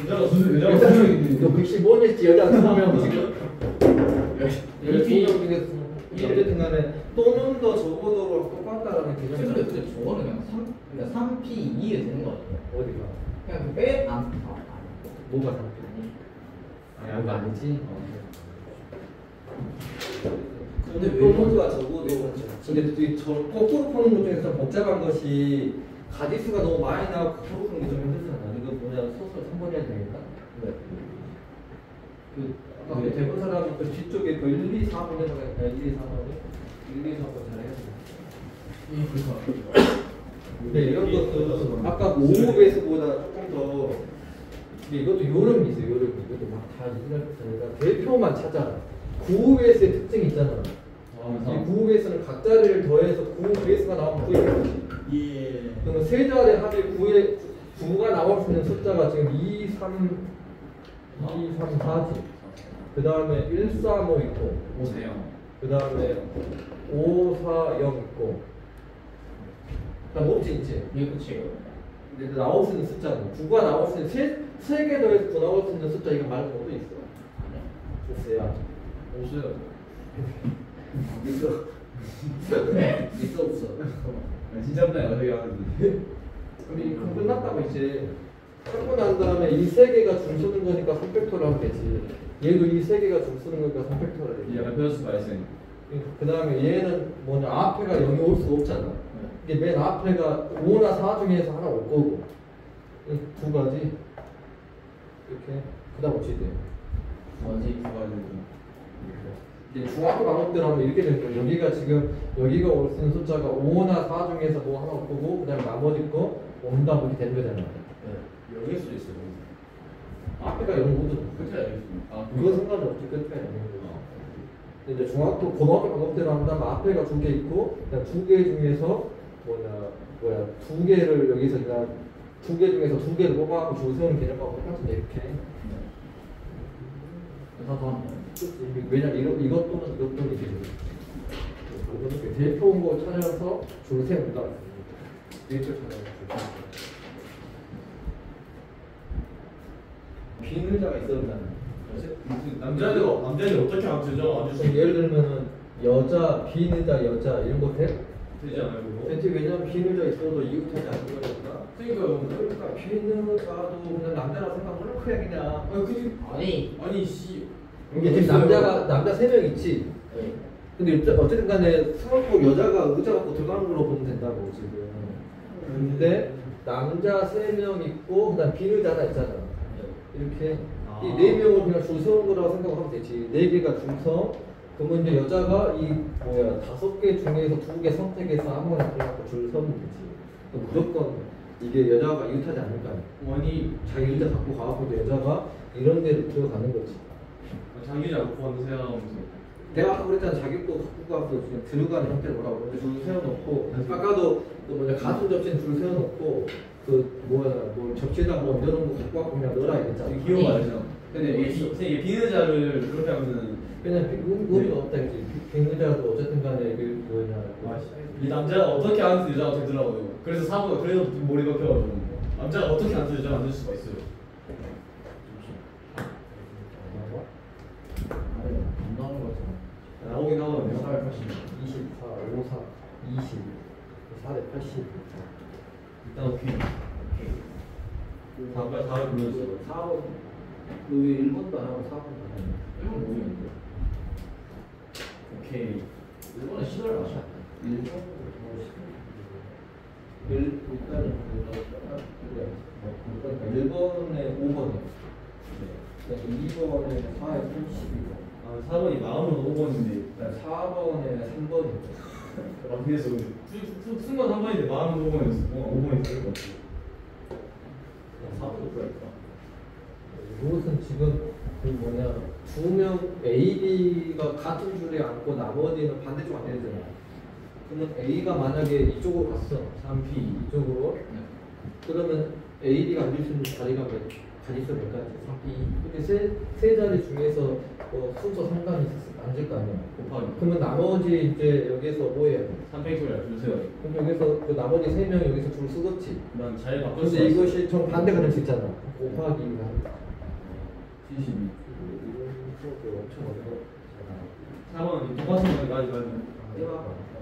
여자가 두 명인데 너 115년치 여자 2명 지금? 여자 2P 2명 중에서 어쨌든 간에 또는 더 적어도로 똑같다라는 개념이 근데 저거는 그냥 3P 2에 되는 거 아니에요? 어디가? 그냥 그 빼? 뭐가 상표? 아니. 뭐가 아니지? 근데 왜 또는가 적어도 근데 저 거꾸로 푸는 것 중에서 좀 복잡한 것이 가지수가 너무 많이 나고 거꾸로 푸는 게 좀 힘들잖아. 이거 뭐냐 소설 3번 해야 되겠다. 그 아까 그 대본 사람 그 뒤쪽에 그 1, 2, 4번 해서 1, 2, 4번 1, 2, 4번 잘해야 돼. 근데 이런 것도 아까 5배수보다 조금 더 근데 이것도 요령이 있어요. 요령이 이것도 막다 이해할 대표만 찾아. 9배수의 특징이 있잖아. 이 9배수는 각 자리를 더해서 9배수가 나오면 9이 예. 그러면 세 자리 합의 9가 나올 수 있는 숫자가 지금 2, 3, 4지. 그 다음에 1, 4, 5 있고, 오세요. 그 다음에 5, 4, 0 있고, 그 다음 없지, 있지? 이게 끝이에요 근데 나올 수 있는 숫자는 9가 나올 수 있는 세 개 더해서 9 나올 수 있는 숫자 이거 말고 또 있어. 글쎄요. 오세요. 있어. 있어 없어. 진짜 없나요? 어떻게 하는지. 그럼 끝났다고 이제 하고 난 다음에 이 세 개가 줄 서는 거니까 3팩토를 하면 되지. 얘도 이 세 개가 줄 서는 거니까 3팩토를 해야지. 약간 변수가 있으니까. 그 다음에 얘는 뭐냐 앞에가 0이 올 수가 없잖아. 이게 맨 앞에가 5나 4 중에서 하나 올 거고 이 두 가지 이렇게 그 다음 어찌 돼? 뭐지? 그거 되고. 이제 중학교 방법대로 하면 이렇게 되는 거예요. 여기가 지금 여기가 올 수 있는 숫자가 5나 4 중에서 뭐 하나 올 거고 그 다음에 나머지 거 온다 이렇게 되는 거잖아. 여기일 수도 있어요. 앞에가 0보도 끝에 알겠습니다. 아, 그거 상관없지. 끝에 0보도. 이제 중학교 고등학교 방법대로 한다면 앞에가 2개 있고 그냥 2개 중에서 두 개를 여기서 그냥 2개 중에서 2개를 뽑아갖고 줄 세우는 개념하고 똑같은데 이렇게. 나도 하면 왜냐면 이것 또는 이것 또는 이게 되죠. 제일 좋은 거 찾아서 줄 세운다. 데이터 찾아서 줄 세운다. 빈 의자가 있어야 된다는. 남자들 어떻게 안 되죠? 아주 예를 들면은 여자, 빈 의자, 여자 이런 거 돼? 되지 않아요, 그거? 대체 왜냐면 빈 의자 있어도 이웃하지 않는 거니까. 그러니까요. 그러니까 빈 의자도 그냥 남자라 생각하면 그냥. 아니 씨. 이게 지금 남자 3명 있지. 네. 근데 어쨌든 간에 스몰복 여자가 의자 갖고 들어가는 걸로 보면 된다고 지금. 근데 남자 3명 있고 그다음 빈 의자 하나 있잖아. 이렇게 이 4명을 그냥 줄 세운 거라고 생각하면 되지. 4개가 줄서 그러면 이제 여자가 이 5개 중에서 2개 선택해서 아무거나 들어가고 줄 서면 되지. 무조건 이게 여자가 이웃하지 않을 거 아니야. 아니 자기 의자 갖고 가갖고 여자가 이런 데로 들어가는 거지. 자기 잡고 하는 생각하면서 내가 아까 그랬잖아. 자기 거 갖고 가서 그냥 들어가는 형태로 뭐라고. 근데 줄 세워놓고 아까도 같은 접시에 줄 세워놓고 접시에다 뭐 넣어놓은 거 갖고 와서 그냥 넣어라 이랬잖아. 기호가 알죠. 근데 이게 비느자를 그렇게 하면은 그냥 의미가 없다 이지. 빈의자도 어쨌든 간에 이 남자가 어떻게 앉는지 여자가 되더라고요. 그래서 그래서 머리 박혀가지고 남자가 어떻게 앉는지 여자가 앉을 수가 있어요. 안 나오는 거 같잖아. 나오긴 하거든요. 480, 24, 54, 20, 480. 일단 오케이. 다음에 불러주세요. 4번. 왜 1번도 안 하고 4번도 안 하냐? 1번 모르겠는데. 오케이. 1번에 시도를 마셔. 1번은 일단은 1번에 5번이요. 2번에 4에 32번. 4번이 마음은 5번인데 4번에 3번이죠. 그래서 순간 3번인데 마음은 5번이었어. 5번이 다를 것 같아. 4번도 그럴까? 이것은 지금 2명 A, B가 같은 줄에 앉고 나머지는 반대쪽 앉아야 되잖아. 그러면 A가 만약에 이쪽으로 갔어. 3P 이쪽으로. 그러면 A, B가 앉을 수 있는 자리가 자릿수 몇 가지? 3P. 근데 세 자리 중에서 순서 상관이 앉을 거 아니야. 곱하기. 그러면 나머지 이제 여기서 뭐 해야 돼? 3팩토리얼 주세요. 그럼 여기서 그 나머지 3명 여기서 줄 쓰겠지. 난 자리 바꿀 수 근데 있어. 이것이 좀 반대가 될 수 있잖아. 곱하기가. 72. 수업이 엄청 어려워. 4번은 똑같은 거니까 아직 해봐.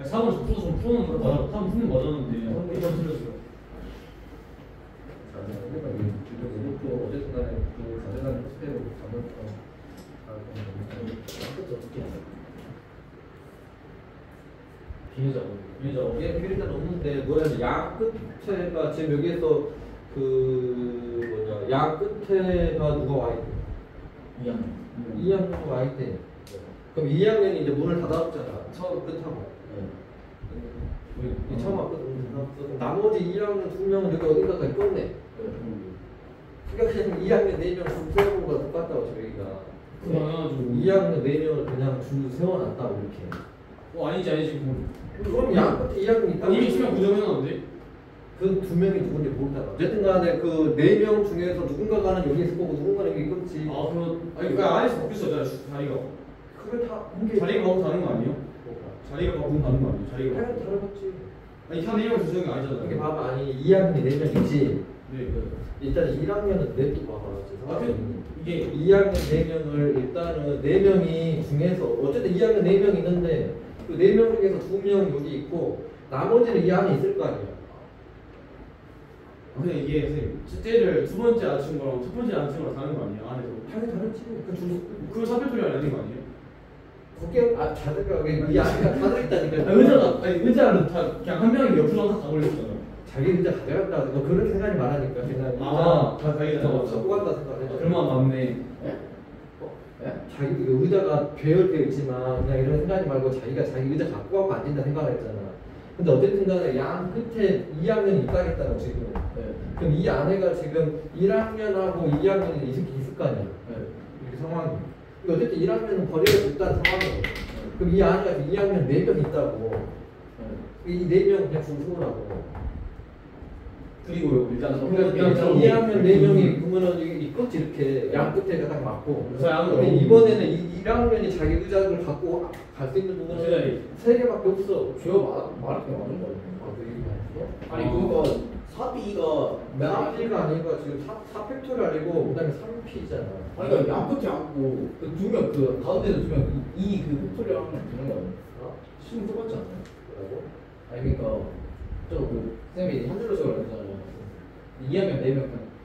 4번 좀 푸는 거 맞아. 3번 푸는 거 맞았는데 1번 틀렸어요. 이것도 어쨌든 간에 그 가져가는 스텝으로 가면 끝도 어떻게 해야 돼? 비례자. 이게 필요가 없는데 양 끝에가 지금 여기에서 양 끝에가 누가 와 있대? 2학년이 와 있대. 그럼 2학년이 이제 문을 닫아줬잖아. 처음 끝하고. 이 처음 왔거든. 나머지 2학년 2명은 여기 어딘가까지 껐네. 그러니까 그냥 2학년 4명 줄 세워본 거랑 똑같다고 저희가. 그래가지고 2학년 4명을 그냥 줄 세워놨다고 이렇게. 아니지. 그럼 양 끝에 2학년 있다고. 이미 수명 구정해놨는데? 그 2명이 누군지 모르잖아. 어쨌든 간에 그 4명 중에서 누군가가는 여기 있을 거고 누군가는 여기 있겠지. 그러니까 안에서 바뀌었어 자리가. 그걸 다 자리가 바꾸고 다른 거 아니에요? 자리가 바꾸고 다른 거 아니에요? 자리가 당연히 바꾸고. 다르겠지. 아니 한 4명 주는 게 아니잖아요. 이게 봐봐. 아니 2학년이 4명이지. 네. 일단 1학년은 냅둬 봐봐. 이게 2학년 4명을 일단은 4명이 중에서 어쨌든 2학년 4명 있는데 그 4명 중에서 2명 여기 있고 나머지는 이 안에 있을 거 아니야. 근데 이게 선생님 숙제를 두 번째 앉힌 거랑 첫 번째 앉힌 거랑 다른 거 아니에요? 안에서 당연히 다르지. 그걸 사표토리 아닌 거 아니에요? 거기에 자들가 이 안에 다들 있다니까. 의자는 다 그냥 한 명이 옆으로 다 가버렸잖아요. 자기 의자 가져간다. 너 그렇게 생각이 많으니까 그냥 다 자기 의자 갖고 간다 생각해. 그러면 맞네. 자기 의자가 배열되어 있지만 그냥 이런 생각하지 말고 자기가 자기 의자 갖고 가고 앉는다 생각을 했잖아. 근데 어쨌든 간에 양 끝에 2학년이 있다겠다고 지금. 네. 그럼 이 안에가 지금 1학년하고 2학년이 있을 거 아니야. 이렇게 상황이. 근데 어쨌든 1학년은 버려져 있다는 상황이에요. 그럼 이 안에가 2학년 4명 있다고. 이 4명 그냥 중소라고. 그리고요 일단 그러니까 2학년 4명이 그러면은 이 끝 이렇게 양 끝에가 딱 맞고. 서양으로. 근데 이번에는 1학년이 자기 의자를 갖고 갈 수 있는 부분은 3개밖에 없어. 제가 말할 게 맞는 거예요. 아니 그거 4B가 사피가 아니고 지금 4팩토리 아니고 그다음에 3P잖아. 아니 그러니까 양 끝에 앉고 두명 그 가운데서 두명 이그 팩토리 하면 되는 거 아니에요? 시험 똑같지 않아요? 뭐라고? 아니 그러니까 저그 쌤이 한 줄로 세우라 했잖아요. 2학년 4명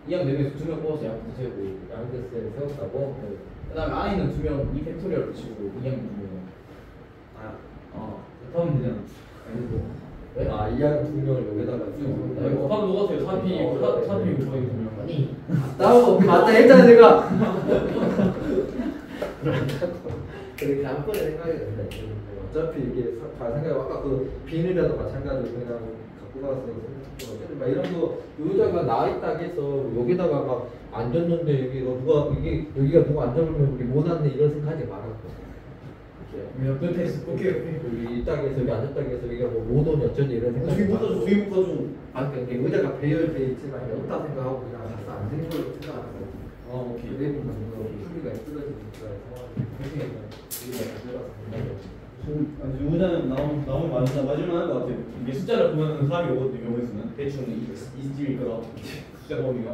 2학년 4명에서 2명 뽑아서 양 끝에 세우고 양대스에 세웠다고? 그다음에 안에 있는 2명 이 팩토리얼로 치고 2학년 2명. 하면 되잖아 왜? 아 2학년 2명을 여기다가 이거 하면 똑같아요 4P 곱하기 2명 아니 나하고 맞다 했잖아 내가. 그래 다음번에 생각해야 된다. 어차피 이게 잘 생각해. 아까 그 비닐이라도 마찬가지로 그냥 갖고 가서 어쨌든 막 이런 거 의자가 나 있다 해서 여기다가 막 앉았는데 여기가 누가 앉아보면 우리 못 앉네 이런 생각하지 말았고. 몇 패스 오케이 여기 이 땅에서 여기 앉았다 해서 여기가 뭐 오더니 어쩐지 이런 생각이 저기 못 가죠 저기 못 가죠 아 그러니까 이게 의자가 배열돼 있지만 없다 생각하고 그냥 가서 앉은 걸로 생각하는 거지. 오케이 그래도 수비가 쓰러지니까 상황이 우리가 들어가서 의자는 나오면 맞을만한 것 같아요 이게 숫자를 보면 사람이 오거든요 경우에서는 대충 이집일 거다 숫자 범위가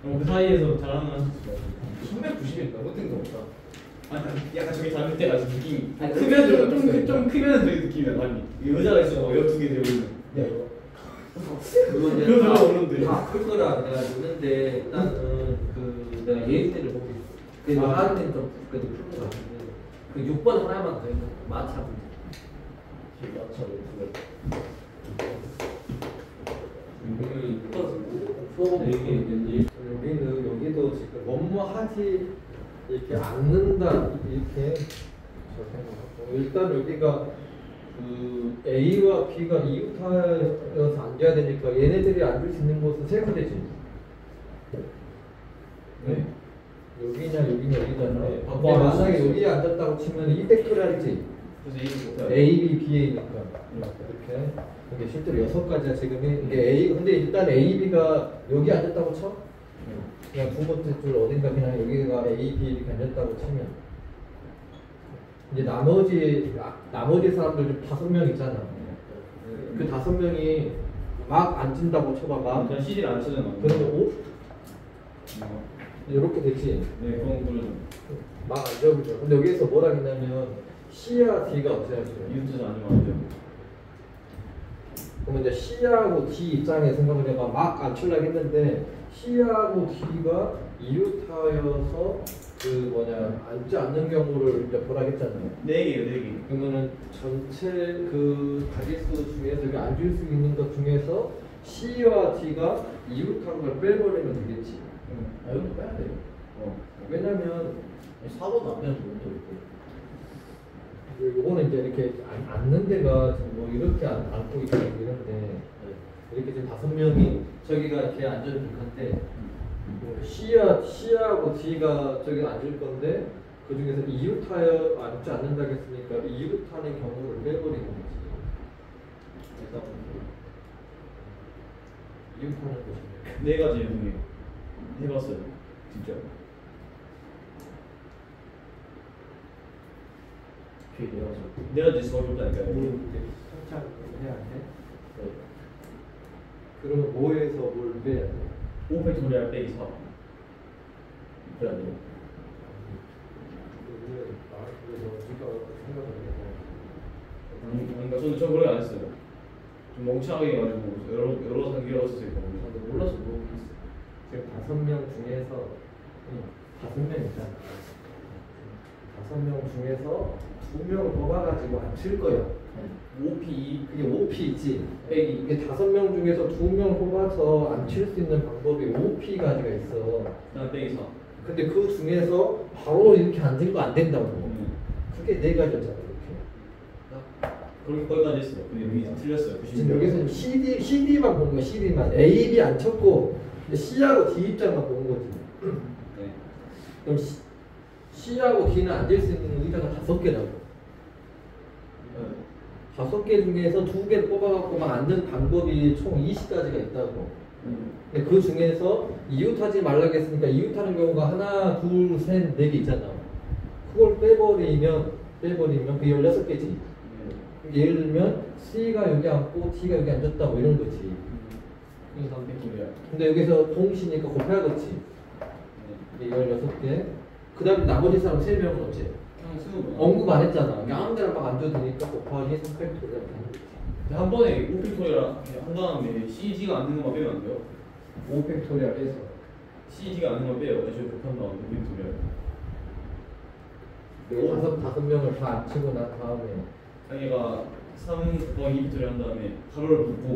그럼 그 사이에서 잘하는 할 수 있을 것 같아요 390이 너무 뜬금없다. 아니 약간 저기 닮을 때가 지금 느낌이 아니, 크면 좀 좀 크면 저기 느낌이 달리 의자가 있어 12개 되어 있는 야 이거 그거 이제 그거 들어오는데. 다클 거라 내가 있는데 일단은 그 내가 예의대를 보고 있어. 그래서 하루는 좀 그래도 풀것 같은데 그 6번 하나만 더 있는 마차 여기도 지금 뭐뭐하지 이렇게 앉는다 이렇게 저 생각하고 일단 여기가 그 A와 B가 이웃하여서 앉아야 되니까 얘네들이 앉을 수 있는 곳은 세 군데지. 네. 여기잖아. 네. 근데 만약에 여기에 앉았다고 치면 이 팩토리알이지. 그래서 이거 못해요 A, B, B니까 이렇게. 이게 실제로 6가지야 지금이. 이게 A 근데 일단 A, B가 여기 앉았다고 쳐? 그냥 두 번째 줄 어딘가 그냥 여기가 A, B 이렇게 앉았다고 치면 이제 나머지 사람들 좀 5명 있잖아. 그 5명이 막 앉힌다고 쳐봐 막. 그냥 CD를 안 쓰는 거 그러면 5? 이렇게 되지. 네 그건 그러죠 막 앉아보죠. 근데 여기에서 뭐라 했냐면 C와 D가 어쩌야지. 이웃에서 아니면 안 돼요 그러면 이제 C하고 D 입장에 생각을 해봐. 막 앉히려고 했는데 C하고 D가 이웃하여서 앉지 않는 경우를 이제 보라 했잖아요. 4개요 그러면은 전체 그 가지수 중에서 여기 앉을 수 있는 것 중에서 C와 D가 이웃한 걸 빼버리면 되겠지. 아 이것도 빼야 돼요. 왜냐면 4번 안 빼면 좋은데 요거는 이제 이렇게 앉는 데가 지금 뭐 이렇게 앉고 있고 이런데 이렇게 지금 5명이 저기가 이렇게 앉아도 한데 C하고 D가 저기 앉을 건데 그 중에서 이웃하여 앉지 않는다고 했으니까 이웃하는 경우를 빼버리는 거지. 그래서 이웃하는 거지. 4가지 중에 해봤어요 진짜 뒤에 내려가서 4가지 수가 없다니까요 성찰을 해야 돼. 그러면 뭐에서 뭘 빼야 돼? 5팩토리얼 빼기 4 그래 안 돼요? 그러니까 저는 저 그렇게 안 했어요 좀 멍청하게 해가지고 여러 단계로 썼어요 몰라서 모르겠어. 지금 5명 중에서 5명 있잖아. 5명 중에서 2명을 뽑아가지고 앉힐 거야. 5P 그게 5P지. 빼기 이게 5명 중에서 2명 뽑아서 앉힐 수 있는 방법이 5P 가지가 있어. 난 빼기 4 근데 그 중에서 바로 이렇게 앉은 거 안 된다고. 그게 4가지였잖아 이렇게. 그렇게 거기까지 했어요. 근데 여기 틀렸어요. 지금 여기서는 CD만 보는 거야. CD만 A, B 안 쳤고 C하고 D 입장만 보는 거지. 네. 그럼 C하고 D는 앉을 수 있는 의자가 5개라고. 5개 중에서 2개를 뽑아갖고 막 앉는 방법이 총 20가지가 있다고. 근데 그 중에서 이웃하지 말라고 했으니까 이웃하는 경우가 하나, 둘, 셋, 4개 있잖아. 그걸 빼버리면 그게 16개지. 예를 들면 C가 여기 앉고 D가 여기 앉았다 뭐 이런 거지. 이거 300개야. 근데 여기서 동시니까 곱해야겠지. 이게 16개. 그 다음에 나머지 사람 3명은 어째? 그냥 쓰는 거야. 언급 안 했잖아. 그냥 아무 데나 막 앉아도 되니까 곱하기 3팩토리얼. 한 번에 5팩토리얼 한 다음에 CD가 안 되는 거 빼면 안 돼요? 5팩토리얼 해서. CD가 안 되는 거 빼요. 애초에 곱한 다음에 5팩토리얼. 다섯 명을 다 안 치고 난 다음에 자기가 3 더하기 2팩토리얼 한 다음에 가로를 묶고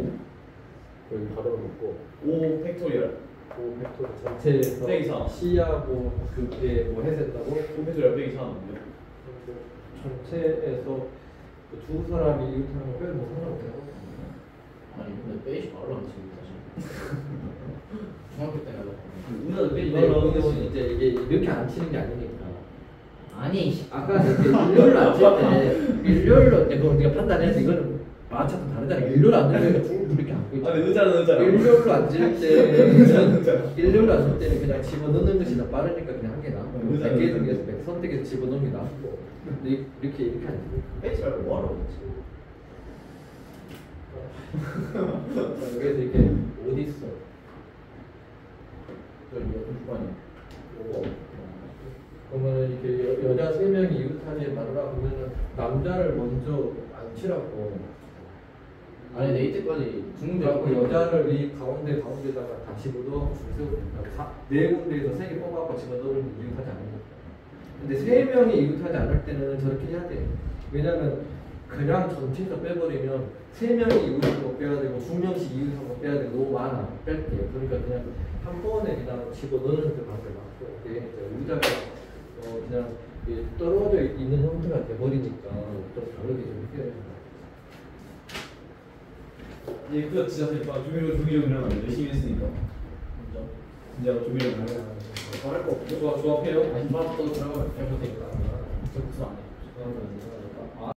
여기 가로를 묶고 5 팩토리얼 5팩토리얼 전체에서 빼기 4. C하고 그게 뭐 해석다고? 5 팩토리얼 빼기 4 하면 돼요. 전체에서 그 두 사람이 이웃하는 거 빼도 뭐 상관없다고? 아니 근데 빼지 말라는 지금 사실. 중학교 때나 우리나라 빼지 이거는 말라고 이제 이게 이렇게 안 치는 게 아니니까. 아니 아까 이렇게 일렬로 앉을 때 일렬로 내가 우리가 판단해서 이거는 마차도 다르잖아. 일렬로 앉으면 쭉 이렇게 앉고 있잖아. 아니 의자는 일렬로 앉을 때는 일렬로 앉을 때는 그냥 집어넣는 것이 더 빠르니까 그냥 한 개 나고 의자, 100개 의자. 중에서 100 선택해서 집어넣는 게 낫고 근데 이렇게 앉고 빼지 말고 뭐하라고 그래서 이렇게 어디 있어? 저기 중간에 요거 그러면 이렇게 여자 3명이 이웃하지 말라 그러면은 남자를 먼저 안 치라고. 아니 근데 이때까지 그래갖고 여자를 이 가운데다가 다 집어넣어 주세요. 4군데에서 3개 뽑아갖고 집어넣으면 이웃하지 않는 거. 근데 3명이 이웃하지 않을 때는 저렇게 해야 돼. 왜냐면 그냥 전체에서 빼버리면 3명이 이웃한 거 빼야 되고 2명씩 이웃한 거 빼야 되고 너무 많아. 뺄게. 그러니까 그냥 한 번에 그냥 집어넣는 그 방법이 맞고 그게 이제 의자가 그냥 떨어져 있는 형태가 돼버리니까 좀 다르게 좀 해야 된다. 이제 끝 진짜 조기적이랑 열심히 했으니까 진짜 조기적이랑 할거 없어. 조합해요. 아니 밥도 들어가면 배고프니까. 저 무슨 안 해.